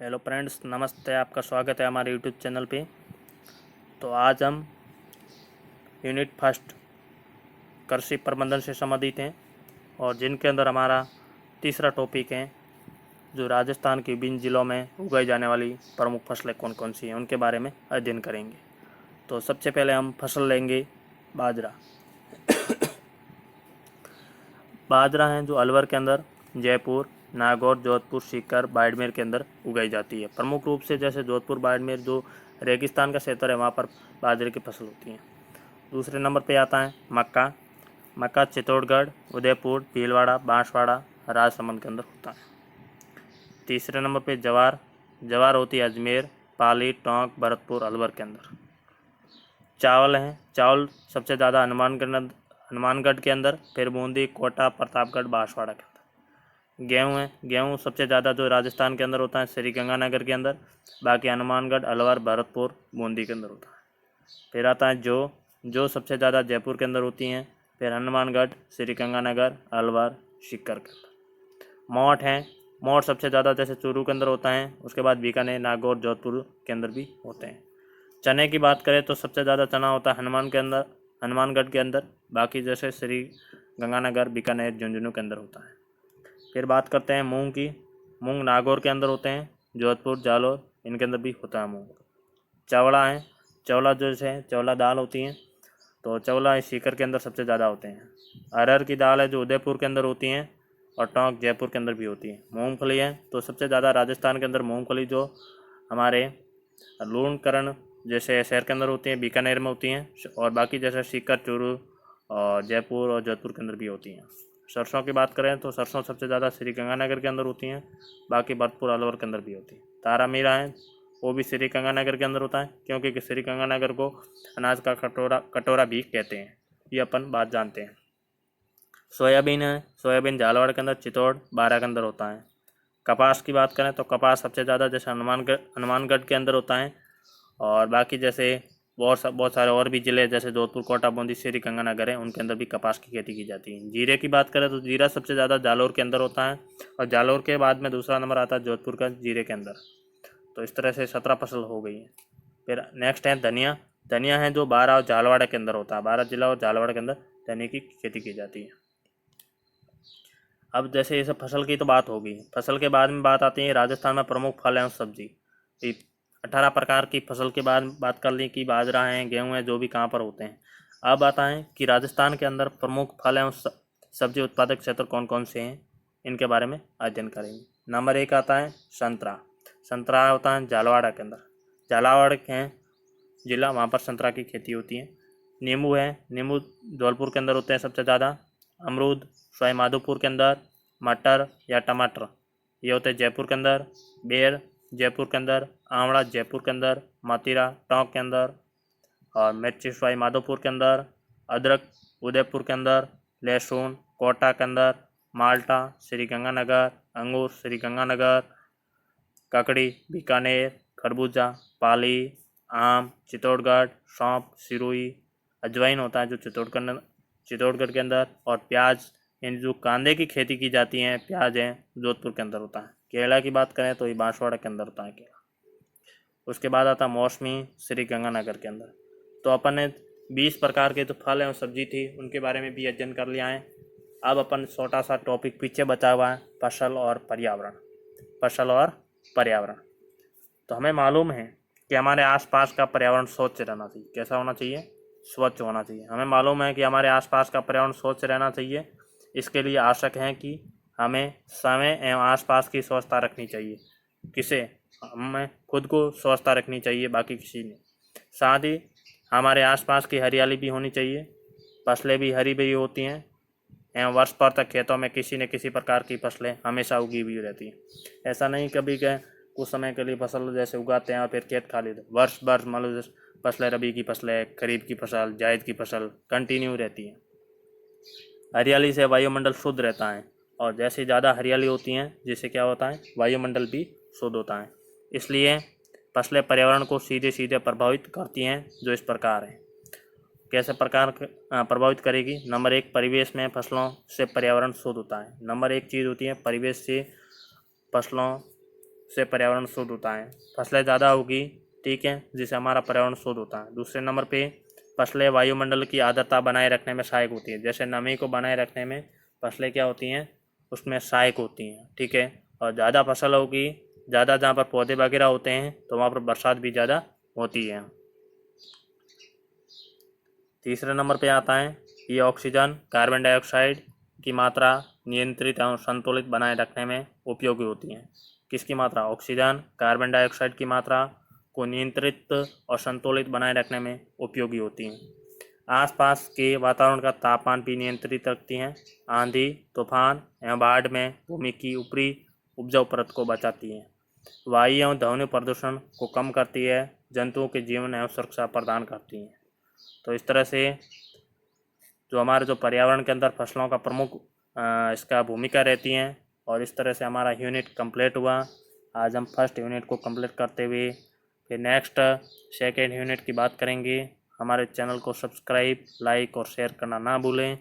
Hello friends, नमस्ते। आपका स्वागत है हमारे यूट्यूब चैनल पे। तो आज हम यूनिट फर्स्ट कृषि प्रबंधन से संबंधित हैं और जिनके अंदर हमारा तीसरा टॉपिक है जो राजस्थान के विभिन्न जिलों में उगाई जाने वाली प्रमुख फसलें कौन कौन सी हैं उनके बारे में अध्ययन करेंगे। तो सबसे पहले हम फसल लेंगे बाजरा। बाजरा है जो अलवर के अंदर, जयपुर, नागौर, जोधपुर, सीकर, बाड़मेर के अंदर उगाई जाती है। प्रमुख रूप से जैसे जोधपुर, बाड़मेर जो रेगिस्तान का क्षेत्र है वहाँ पर बाजरे की फसल होती है। दूसरे नंबर पे आता है मक्का। मक्का चित्तौड़गढ़, उदयपुर, भीलवाड़ा, बांसवाड़ा, राजसमंद के अंदर होता है। तीसरे नंबर पे जवार। जवार होती है अजमेर, पाली, टोंक, भरतपुर, अलवर के अंदर। चावल है। चावल सबसे ज़्यादा हनुमानगढ़ के अंदर, फिर बूंदी, कोटा, प्रतापगढ़, बांसवाड़ा के अंदर। गेहूँ है। गेहूँ सबसे ज़्यादा जो राजस्थान के अंदर होता है श्री गंगानगर के अंदर, बाकी हनुमानगढ़, अलवर, भरतपुर, बूंदी के अंदर होता है। फिर आता है जो सबसे ज़्यादा जयपुर के अंदर होती हैं, फिर हनुमानगढ़, श्री गंगानगर, अलवर, सीकर के अंदर। मोठ है। मोठ सबसे ज़्यादा जैसे चूरू के अंदर होता है, उसके बाद बीकानेर, नागौर, जोधपुर के अंदर भी होते हैं। चने की बात करें तो सबसे ज़्यादा चना होता है हनुमानगढ़ के अंदर, बाकी जैसे श्री गंगानगर, बीकानेर, झुंझुनू के अंदर होता है। फिर बात करते हैं मूंग की। मूंग नागौर के अंदर होते हैं, जोधपुर, जालौर इनके अंदर भी होता है मूंग। चवला है। चवला जैसे चवला दाल होती है तो चवला सीकर के अंदर सबसे ज़्यादा होते हैं। अरहर की दाल है जो उदयपुर के अंदर होती हैं और टोंक, जयपुर के अंदर भी होती है। मूंगफली है तो सबसे ज़्यादा राजस्थान के अंदर मूंगफली जो हमारे लूणकरण जैसे शहर के अंदर होती हैं, बीकानेर में होती हैं, और बाकी जैसे सीकर, चूरू और जयपुर और जोधपुर के अंदर भी होती हैं। सरसों की बात करें तो सरसों सबसे ज़्यादा श्री गंगानगर के अंदर होती हैं, बाकी भरतपुर, अलवर के अंदर भी होती है। तारा मीरा है वो भी श्री गंगानगर के अंदर होता है, क्योंकि श्री गंगानगर को अनाज का कटोरा भी कहते हैं, ये अपन बात जानते हैं। सोयाबीन है। सोयाबीन झालावाड़ के अंदर, चित्तौड़, बारां के अंदर होता है। कपास की बात करें तो कपास सबसे ज़्यादा जैसे हनुमानगढ़ के अंदर होता है, और बाकी जैसे बहुत सारे और भी ज़िले जैसे जोधपुर, कोटा, बूंदी, श्री गंगानगर है उनके अंदर भी कपास की खेती की जाती है। जीरे की बात करें तो जीरा सबसे ज़्यादा जालौर के अंदर होता है, और जालौर के बाद में दूसरा नंबर आता है जोधपुर का जीरे के अंदर। तो इस तरह से 17 फसल हो गई है। फिर नेक्स्ट है धनिया। धनिया है जो बारां और झालावाड़ के अंदर होता है, 12 जिला और झालावाड़ के अंदर धनिया की खेती की जाती है। अब जैसे ये सब फसल की तो बात होगी, फसल के बाद में बात आती है राजस्थान में प्रमुख फल एवं सब्जी। 18 प्रकार की फसल के बाद बात कर ली कि बाजरा है, गेहूँ है, जो भी कहाँ पर होते हैं। अब आता है कि राजस्थान के अंदर प्रमुख फल एवं सब्जी उत्पादक क्षेत्र कौन कौन से हैं, इनके बारे में अध्ययन करेंगे। नंबर 1 आता है संतरा। संतरा होता है झालावाड़ के अंदर, झालावाड़ है जिला, वहाँ पर संतरा की खेती होती है। नींबू है। नींबू धौलपुर के अंदर होते हैं सबसे ज़्यादा। अमरूद सवाई माधोपुर के अंदर। मटर या टमाटर ये होते हैं जयपुर के अंदर। बेर जयपुर के अंदर। आंवला जयपुर के अंदर। मतीरा टोंक के अंदर, और मिर्ची सवाई माधोपुर के अंदर। अदरक उदयपुर के अंदर। लहसुन कोटा के अंदर। माल्टा श्री गंगानगर। अंगूर श्री गंगानगर। ककड़ी बीकानेर। खरबूजा पाली। आम चित्तौड़गढ़। सौंफ सिरोही। अजवाइन होता है जो चित्तौड़गढ़ के अंदर। और प्याज यानी जो कांदे की खेती की जाती है, प्याज है, जोधपुर के अंदर होता है। केला की बात करें तो ये बांसवाड़ा के अंदर होता है केला। उसके बाद आता है मौसमी श्री गंगानगर के अंदर। तो अपन ने 20 प्रकार के जो फल एवं सब्जी थी उनके बारे में भी अध्ययन कर लिया है। अब अपन छोटा सा टॉपिक पीछे बचा हुआ है, फसल और पर्यावरण। फसल और पर्यावरण। तो हमें मालूम है कि हमारे आसपास का पर्यावरण स्वच्छ रहना चाहिए। कैसा होना चाहिए? स्वच्छ होना चाहिए। हमें मालूम है कि हमारे आसपास का पर्यावरण स्वच्छ रहना चाहिए। इसके लिए आवश्यक है कि हमें समय एवं आसपास की स्वच्छता रखनी चाहिए। किसे? हमें खुद को स्वच्छता रखनी चाहिए, बाकी किसी ने। साथ ही हमारे आसपास की हरियाली भी होनी चाहिए, फसलें भी हरी भरी होती हैं, एवं वर्ष भर तक खेतों में किसी न किसी प्रकार की फसलें हमेशा उगी हुई रहती हैं। ऐसा नहीं कभी के कुछ समय के लिए फसल जैसे उगाते हैं और फिर खेत खा लेते। वर्ष भर मतलब फसलें, रबी की फसलें, खरीफ की फसल, जायद की फसल कंटिन्यू रहती हैं। हरियाली से वायुमंडल शुद्ध रहता है, और जैसे ज़्यादा हरियाली होती हैं जिससे क्या होता है, वायुमंडल भी शुद्ध होता है। इसलिए फसलें पर्यावरण को सीधे सीधे प्रभावित करती हैं, जो इस प्रकार हैं। कैसे प्रकार प्रभावित करेगी? नंबर 1, परिवेश में फसलों से पर्यावरण शुद्ध होता है। नंबर 1 चीज़ होती है परिवेश से फसलों उससे पर्यावरण शुद्ध होता है। फसलें ज़्यादा होगी, ठीक है, जिससे हमारा पर्यावरण शुद्ध होता है। दूसरे नंबर पे फसलें वायुमंडल की आर्द्रता बनाए रखने में सहायक होती है। जैसे नमी को बनाए रखने में फसलें क्या होती हैं, उसमें सहायक होती हैं, ठीक है। और ज़्यादा फसल होगी, ज़्यादा जहाँ पर पौधे वगैरह होते हैं तो वहाँ पर बरसात भी ज़्यादा होती है। तीसरे नंबर पे आता है ये ऑक्सीजन कार्बन डाइऑक्साइड की मात्रा नियंत्रित एवं संतुलित बनाए रखने में उपयोगी होती है। किसकी मात्रा? ऑक्सीजन कार्बन डाइऑक्साइड की मात्रा को नियंत्रित और संतुलित बनाए रखने में उपयोगी होती हैं। आसपास के वातावरण का तापमान भी नियंत्रित रखती हैं। आंधी, तूफान एवं बाढ़ में भूमि की ऊपरी उपजाऊ परत को बचाती हैं। वायु एवं ध्वनि प्रदूषण को कम करती है। जंतुओं के जीवन एवं सुरक्षा प्रदान करती हैं। तो इस तरह से जो हमारे जो पर्यावरण के अंदर फसलों का प्रमुख इसका भूमिका रहती हैं। और इस तरह से हमारा यूनिट कंप्लीट हुआ। आज हम फर्स्ट यूनिट को कंप्लीट करते हुए फिर नेक्स्ट सेकेंड यूनिट की बात करेंगे। हमारे चैनल को सब्सक्राइब, लाइक और शेयर करना ना भूलें।